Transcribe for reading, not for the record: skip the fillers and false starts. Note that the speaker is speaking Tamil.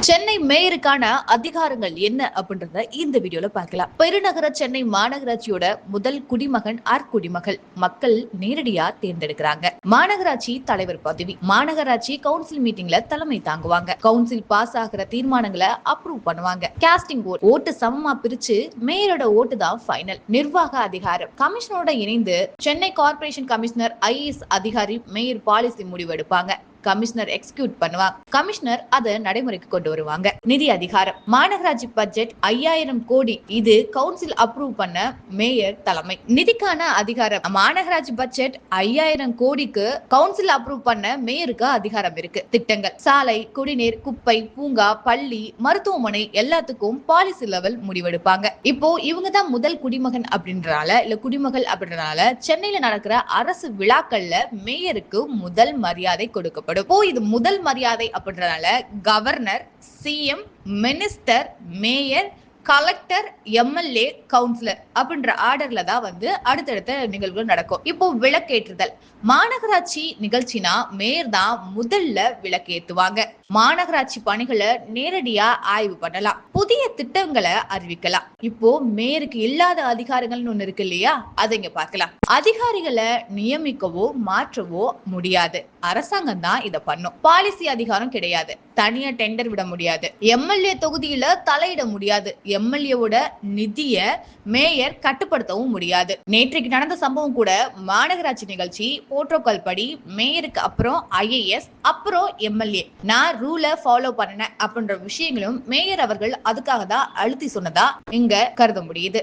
சென்னை மேயருக்கான அதிகாரங்கள் என்ன அப்படின்றத இந்த வீடியோல பார்க்கலாம். பெருநகர சென்னை மாநகராட்சியோட முதல் குடிமகன் குடிமகள் மக்கள் நேரடியா தேர்ந்தெடுக்கிறாங்க. மாநகராட்சி தலைவர் பதவி மாநகராட்சி கவுன்சில் மீட்டிங்ல தலைமை தாங்குவாங்க. கவுன்சில் பாஸ் ஆகிற தீர்மானங்களை அப்ரூவ் பண்ணுவாங்க. காஸ்டிங் ஓட்டு சமமா பிரிச்சு மேயரோட ஓட்டு தான் ஃபைனல். நிர்வாக அதிகாரம் கமிஷனரோட இணைந்து சென்னை கார்ப்பரேஷன் கமிஷனர் IAS அதிகாரி மேயர் பாலிசி முடிவெடுப்பாங்க. கமிஷனர் எக்ஸிக்யூட் பண்ணுவாங்க. கமிஷனர் அதை நடைமுறைக்கு கொண்டு வருவாங்க. நிதி அதிகாரம் மாநகராட்சி பட்ஜெட் 5000 கோடி. இது கவுன்சில் அப்ரூவ் பண்ண மேயர் தலைமை. நிதிக்கான அதிகாரம் மாநகராட்சி பட்ஜெட் 5000 கோடிக்கு கவுன்சில் அப்ரூவ் பண்ண மேயருக்கு அதிகாரம் இருக்கு. திட்டங்கள் சாலை, குடிநீர், குப்பை, பூங்கா, பள்ளி, மருத்துவமனை எல்லாத்துக்கும் பாலிசி லெவல் முடிவெடுப்பாங்க. இப்போ இவங்க தான் முதல் குடிமகன் அப்படின்றனால இல்ல குடிமகள் அப்படின்றனால சென்னையில நடக்கிற அரசு விழாக்கள்ல மேயருக்கு முதல் மரியாதை கொடுக்கப்படும். இது முதல் மரியாதை அப்படின்றனால governor, CM, minister, mayor, collector, MLA, councillor அப்படின்ற ஆர்டர்ல தான் அடுத்தடுத்த நிகழ்வுகள் நடக்கும். இப்போ விளக்கேற்றுதல் மாநகராட்சி நிகழ்ச்சினா மேயர் தான் முதல்ல விளக்கேற்றுவாங்க. மாநகராட்சி பணிகளை நேரடியா ஆய்வு பண்ணலாம். புதிய திட்டங்களை அறிவிக்கலாம். இப்போ மேயருக்கு இல்லாத அதிகாரங்கள்னு ஒண்ணு இருக்கு இல்லையா, அதை இங்க பார்க்கலாம். அதிகாரிகளை நியமிக்கவோ மாற்றவோ முடியாது. அரசாங்கம் தான் இதை பண்ணும். பாலிசி அதிகாரம் கிடையாது. தனியா டெண்டர் விட முடியாது. MLA தொகுதியில தலையிட முடியாது. MLAவோட நிதிய மேயர் கட்டுப்படுத்தவும் முடியாது. நேற்றைக்கு நடந்த சம்பவம் கூட மாநகராட்சி நிகழ்ச்சி புரோட்டோகால் படி மேயருக்கு அப்புறம் IAS அப்புறம் MLA. நான் ரூலை ஃபாலோ பண்ண அப்படின்ற விஷயங்களும் மேயர் அவர்கள் அதுக்காக தான் அழுத்தி சொன்னதா இங்க கருத முடியுது.